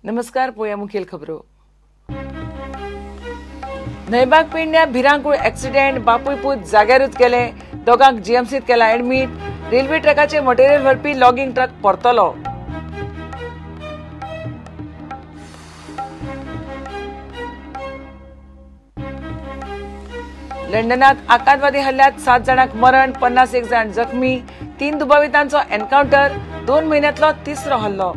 नमस्कार, पोया मुखेल खबरो. नयबाग पेडण्या भिरांकूळ ऍक्सिडेंट, बापूय पूत जाग्यारूच गेले. दोगांक जीएमसीत केला ऍडमिट. रेल्वे ट्रॅकाचे मटेरियल व्हरपी लॉगिंग ट्रक परतलो. लंडनात आतंकवादी हल्ल्यात 7 जाणांक मरण, 51 जाण जखमी. 3 दुबावितांचो एन्काउंटर. 2 महिन्यांतलो तिसरो हल्लो.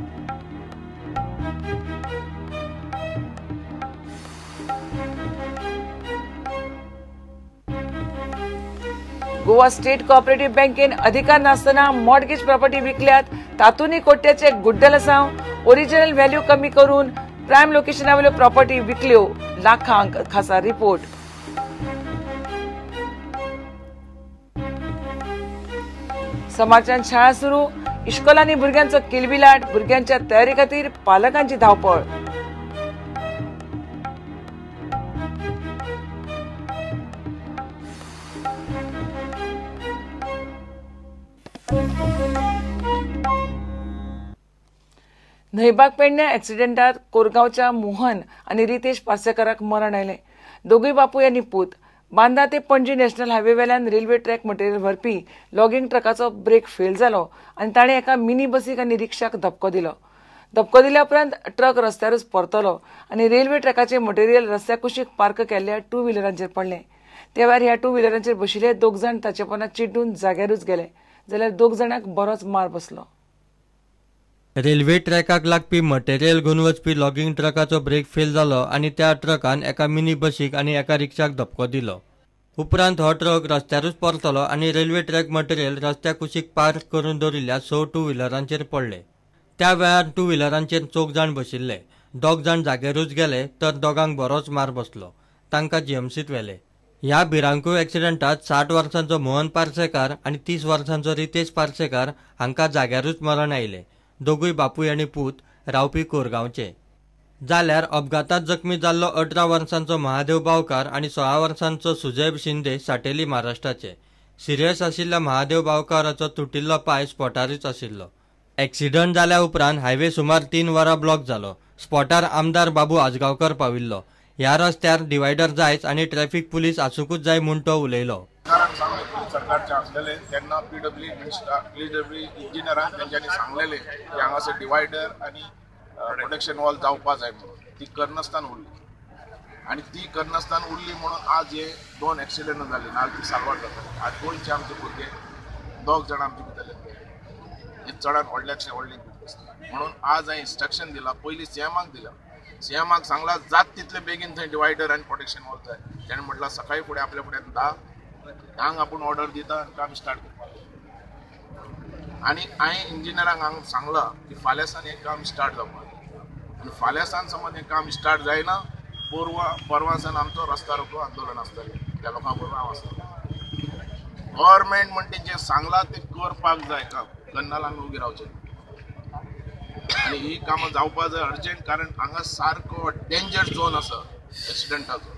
गोवा स्टेट कोऑपरेटिव्ह बँकेन अधिकार नासतना मॉर्टगेज प्रॉपर्टी विकल्यात. तातूंय कोट्याचे गुड्डल आसा. ओरिजिनल व्हॅल्यू कमी करून प्रायम लोकेशनावेल्यो प्रॉपर्टी विकल्यो. लाखांक खासा रिपोर्ट. समाजांत शाळा सुरू. इश्कोलांनी भुरग्यांचो किलबिलाट. भुरग्यांच्या तयारी खातीर पालकांची धांवपळ. नयबाग पेडण्या ऍक्सिडेंटात कोरगांवच्या मोहन आनी रितेश पार्सेकाराक मरण आयलें. दोगूय बापूय आनी पूत. बांदा ते पणजी नॅशनल हायवे वेल्यान रेल्वे ट्रॅक मटेरियल व्हरपी लॉगिंग ट्रकाचो ब्रेक फेल जालो आनी ताणें एका मिनी बसीक आनी रिक्षाक धपको दिलो. धपको दिल्या उपरांत ट्रक रस्त्यारूच परतलो आनी रेल्वे ट्रॅकाचें मटेरियल रस्त्या कुशीक पार्क केल्ल्या 2 व्हिलरांचेर पडलें. त्या वेळार ह्या 2 व्हिलरांचेर बशिल्ले 2 जाण ताचे पोंदा चिड्डून जाग्यारूच गेले, जाल्यार 2 जाणांक बरोच मार बसलो. रेल्वे ट्रॅकाक लागपी मटेरियल घेवन वचपी लॉगिंग ट्रकाचो ब्रेक फेल जालो आनी त्या ट्रकान एका मिनी बसीक आनी एका रिक्षाक धपको दिलो. उपरांत हो ट्रक रस्त्यारूच परतलो आनी रेल्वे ट्रॅक मटेरियल रस्त्या कुशीक पार्क करून दवरिल्ल्या 6 2 व्हिलरांचेर पडले. त्या वेळार 2 व्हिलरांचेर 4 जाण बशिल्ले. 2 जाण जाग्यारूच गेले तर 2गांक बरोच मार बसलो. तांकां जीएमसीत व्हेले. ह्या भिरांकूळ ऍक्सिडेंटात 60 वर्सांचो मोहन पार्सेकार आनी 30 वर्सांचो रितेश पार्सेकार हांकां जाग्यारूच मरण आयलें. दोगूय बापूय आनी पूत रावपी कोरगांवचे. जाल्यार अपघातांत जखमी जाल्लो 18 वर्सांचो महादेव बावकार आनी 16 वर्सांचो सुजय शिंदे साटेली महाराष्ट्राचे. सिरियस आशिल्ल्या महादेव बावकाराचो तुटिल्लो पांय स्पॉटारूच आशिल्लो. ऍक्सिडंट जाल्या उपरांत हायवे सुमार 3 वरां ब्लॉक जालो. स्पॉटार आमदार बाबू आजगांवकर पाविल्लो. ह्या रस्त्यार डिवायडर जायच आनी ट्रॅफिक पुलीस आसूंकूच जाय म्हूण तो उलयलो. सरकारचे असलेले त्यांना पीडब्ल्यू इंजिनियरान त्यांच्यानी सांगलेले की हांगासर डिवायडर आणि प्रोटेक्शन वॉल जावपा जाय म्हणून. ती करनासतना उरली आनी ती करनासतना उरली म्हणून आज हे 2 ऍक्सिडेंट जाले. नाल्यार ती साल्वार जाताली. आज गोंयचे आमचे भुरगे 2 जाण आमचे भितरले हे चडान व्हडल्याचे व्हडली म्हणून आज हांवें इन्स्ट्रक्शन दिला. पयलीं सीएमाक दिला. सीएमाक सांगला जात तितले बेगीन थंय डिवायडर आनी प्रोटेक्शन वॉल जाय. ताणें म्हटलं सकाळी फुडें आपल्या फुड्यान 10 आपण ऑर्डर दिता आनी काम स्टार्ट करपाक. आनी हांवें इंजिनियरांक हांगा सांगला की फाल्यां सावन हें काम स्टार्ट जावपाक. आनी फाल्यां सावन समज हें काम स्टार्ट जायना परवां सावन आमचो रस्ता रोको आंदोलन आसतलें. त्या लोकां बरोबर हांव आसतलें. गव्हर्मेंट म्हणटा जें सांगलां तें करपाक जाय. काम कन्नालांक उबी रावचें आनी ही कामां जावपाक जाय अर्जंट. कारण हांगा सारको डेंजर झोन आसा एक्सिडेंटाचो.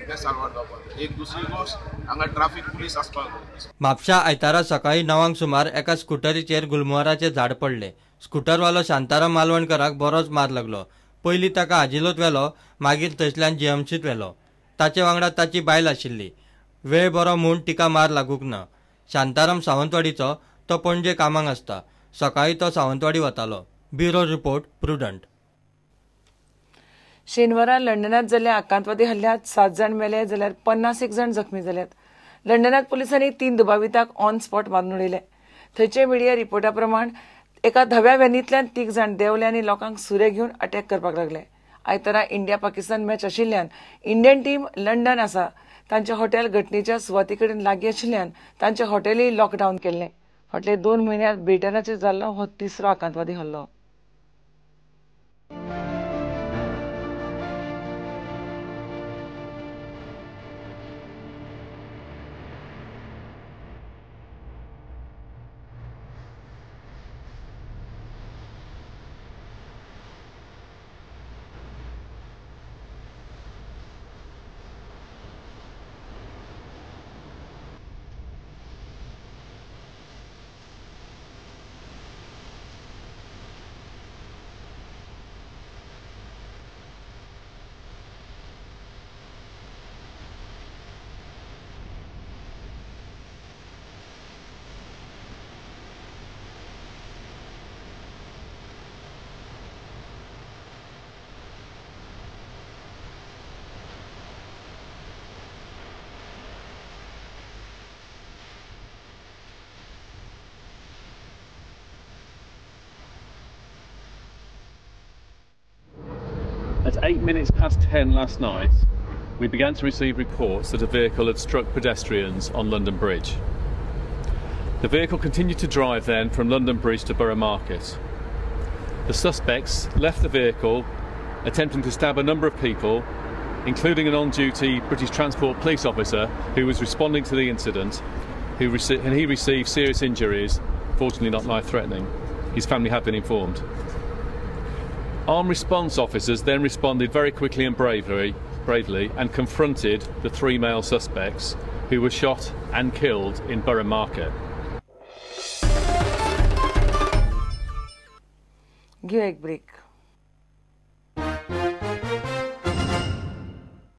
एक दुसरी गोष्ट हांगा ट्रॅफिक पुलीस आसपाक जाय. म्हापशा आयतारा सकाळी 9 सुमार एका स्कुटरीचेर गुलमोहराचें झाड पडलें. स्कुटरवालो शांताराम मालवणकराक बरोच मार लागलो. पयलीं ताका आजिलोत व्हेलो, मागीर थंयसल्यान जीएमसीत व्हेलो. ताचे वांगडा ताची बायल आशिल्ली. वेळ बरो म्हूण तिका मार लागूंक ना. शांताराम सावंतवाडीचो. तो पणजे कामाक आसता. सकाळीं तो सावंतवाडी वतालो. Bureau report, prudent. शेनवारा लंडनात जाल्ल्या आतंकवादी हल्ल्यात 7 जाण मेले, जाल्यार 51 जाण जखमी जाल्यात. लंडनात पुलिसांनी 3 दुबावितांक ऑन स्पॉट मारून उडयले. थंयचे मिडिया रिपोर्टा प्रमाण एका धव्या व्हॅनींतल्यान 3 जाण देंवले आनी लोकांक सुरे घेवन अटॅक करपाक लागले. आयतारा इंडिया पाकिस्तान मॅच आशिल्ल्यान इंडियन टीम लंडन आसा. तांचे हॉटेल घटनेच्या सुवाती कडेन लागीं आशिल्ल्यान तांचे हॉटेलूय लॉकडावन केल्लें. फाटले 2 म्हयन्यांत ब्रिटनाचेर जाल्लो हो तिसरो आतंकवादी हल्लो. At 10:08 last night, we began to receive reports that a vehicle had struck pedestrians on London Bridge. The vehicle continued to drive then from London Bridge to Borough Market. The suspects left the vehicle, attempting to stab a number of people, including an on-duty British Transport Police officer who was responding to the incident, and he received serious injuries, fortunately not life-threatening. His family have been informed. Armed response officers then responded very quickly and bravely and confronted the 3 male suspects who were shot and killed in Borough Market. Give a break.